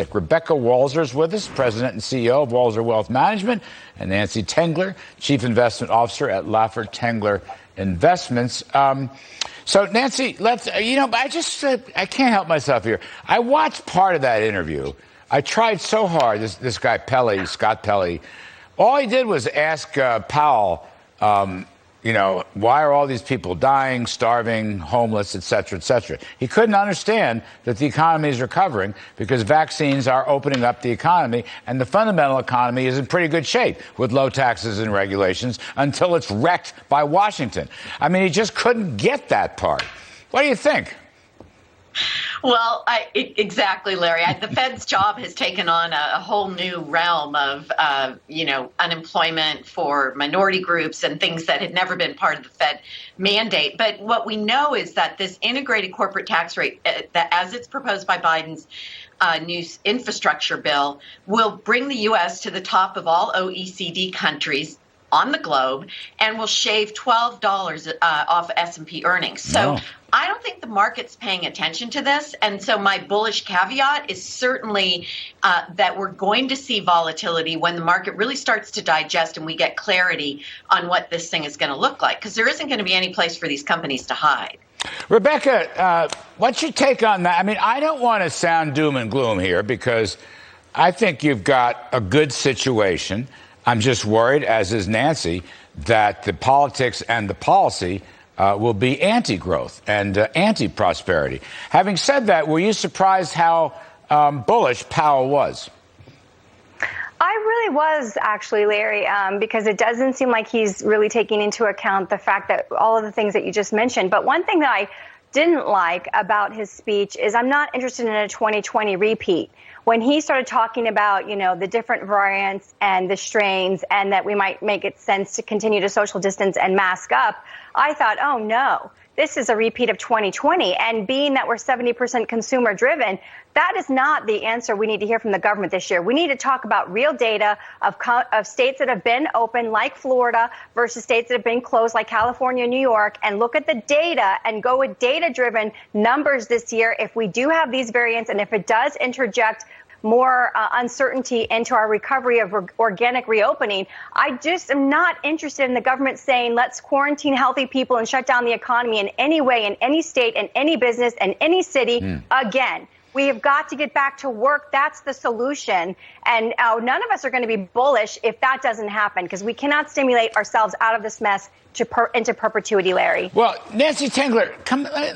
fantastic. Rebecca Walser is with us, President and CEO of Walser Wealth Management, and Nancy Tengler, Chief Investment Officer at Laffer Tengler Investments. So, Nancy, I can't help myself here. I watched part of that interview. I tried so hard, this guy Pelley, Scott Pelley. All he did was ask Powell, why are all these people dying, starving, homeless, et cetera, et cetera. He couldn't understand that the economy is recovering because vaccines are opening up the economy, and the fundamental economy is in pretty good shape with low taxes and regulations until it's wrecked by Washington. I mean, he just couldn't get that part. What do you think? Well, exactly, Larry. The Fed's job has taken on a whole new realm of, unemployment for minority groups and things that had never been part of the Fed mandate. But what we know is that this integrated corporate tax rate, that as it's proposed by Biden's new infrastructure bill, will bring the U.S. to the top of all OECD countries on the globe and will shave $12 off S&P earnings. So I don't think the market's paying attention to this. And so my bullish caveat is certainly that we're going to see volatility when the market really starts to digest and we get clarity on what this thing is going to look like, because there isn't going to be any place for these companies to hide. Rebecca, what's your take on that? I mean, I don't want to sound doom and gloom here because I think you've got a good situation. I'm just worried, as is Nancy, that the politics and the policy will be anti-growth and anti-prosperity. Having said that, were you surprised how bullish Powell was? I really was, actually, Larry, because it doesn't seem like he's really taking into account the fact that all of the things that you just mentioned. But one thing that I didn't like about his speech is I'm not interested in a 2020 repeat. When he started talking about, the different variants and the strains and that we might make it sense to continue to social distance and mask up, I thought, oh, no, this is a repeat of 2020. And being that we're 70% consumer driven, that is not the answer we need to hear from the government this year. We need to talk about real data of states that have been open, like Florida, versus states that have been closed, like California and New York, and look at the data and go with data-driven numbers this year if we do have these variants and if it does interject more uncertainty into our recovery of organic reopening. I just am not interested in the government saying, let's quarantine healthy people and shut down the economy in any way, in any state, in any business, in any city again. We have got to get back to work. That's the solution. And none of us are going to be bullish if that doesn't happen, because we cannot stimulate ourselves out of this mess into perpetuity, Larry. Well, Nancy Tengler,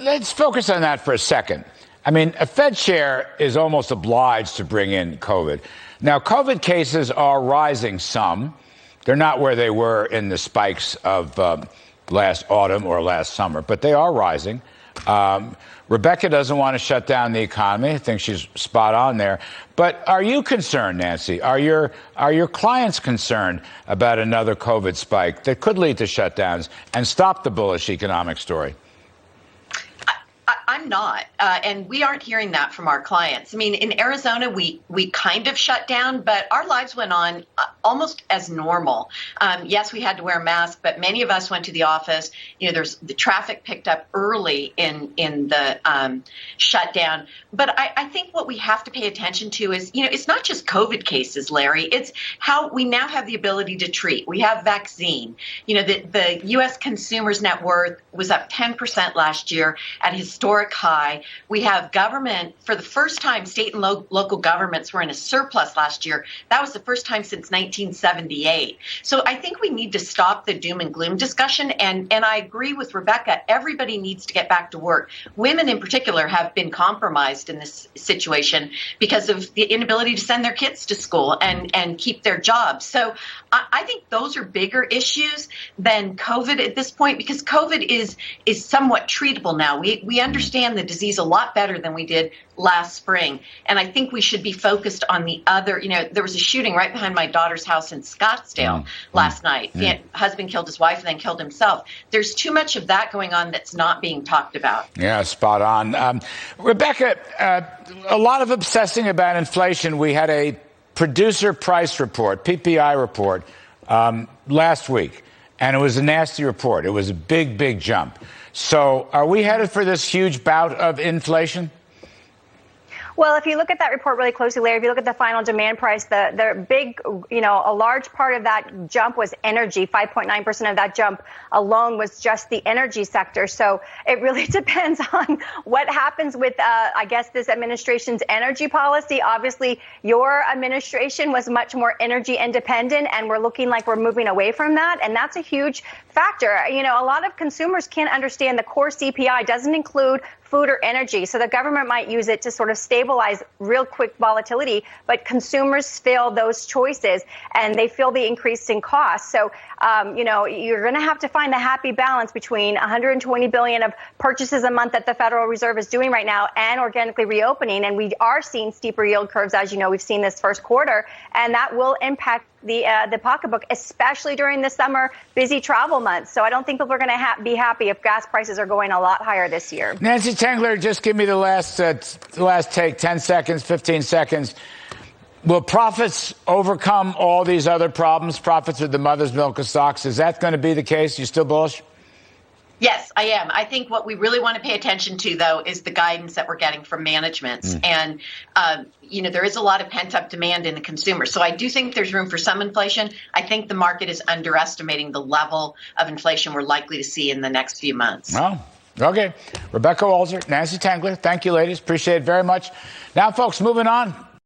let's focus on that for a second. I mean, a Fed chair is almost obliged to bring in COVID. Now, COVID cases are rising some. They're not where they were in the spikes of last autumn or last summer, but they are rising. Rebecca doesn't want to shut down the economy. I think she's spot on there. But are you concerned, Nancy? Are your clients concerned about another COVID spike that could lead to shutdowns and stop the bullish economic story? I'm not, and we aren't hearing that from our clients. I mean, in Arizona, we kind of shut down, but our lives went on almost as normal. Yes, we had to wear a mask, but many of us went to the office. The traffic picked up early in the shutdown. But I think what we have to pay attention to is, it's not just COVID cases, Larry. It's how we now have the ability to treat. We have vaccine. The U.S. consumers' net worth was up 10% last year at historic high. We have government, for the first time, state and local governments were in a surplus last year. That was the first time since 1978. So I think we need to stop the doom and gloom discussion. And I agree with Rebecca. Everybody needs to get back to work. Women in particular have been compromised in this situation because of the inability to send their kids to school and keep their jobs. So I think those are bigger issues than COVID at this point, because COVID is somewhat treatable now. We understand the disease a lot better than we did last spring. And I think we should be focused on the other. There was a shooting right behind my daughter's house in Scottsdale last night. The husband killed his wife and then killed himself. There's too much of that going on that's not being talked about. Yeah, spot on. Rebecca, a lot of obsessing about inflation. We had a producer price report, PPI report, last week, and it was a nasty report. It was a big, big jump. So are we headed for this huge bout of inflation? Well, if you look at that report really closely, Larry, if you look at the final demand price, the big, a large part of that jump was energy. 5.9% of that jump alone was just the energy sector. So it really depends on what happens with, I guess, this administration's energy policy. Obviously, your administration was much more energy independent, and we're looking like we're moving away from that. And that's a huge factor. A lot of consumers can't understand the core CPI doesn't include food or energy. So the government might use it to sort of stabilize real quick volatility, but consumers feel those choices and they feel the increase in costs. So, you're going to have to find the happy balance between 120 billion of purchases a month that the Federal Reserve is doing right now and organically reopening. And we are seeing steeper yield curves, as you know, we've seen this first quarter, and that will impact the pocketbook, especially during the summer busy travel months. So I don't think people are going to be happy if gas prices are going a lot higher this year. Nancy Tengler, just give me the last take, 10 seconds, 15 seconds. Will profits overcome all these other problems? Profits are the mother's milk of stocks. Is that going to be the case? You still bullish? Yes, I am. I think what we really want to pay attention to, though, is the guidance that we're getting from managements. And, there is a lot of pent-up demand in the consumer. So I do think there's room for some inflation. I think the market is underestimating the level of inflation we're likely to see in the next few months. Well, okay. Rebecca Walser, Nancy Tengler, thank you, ladies. Appreciate it very much. Now, folks, moving on.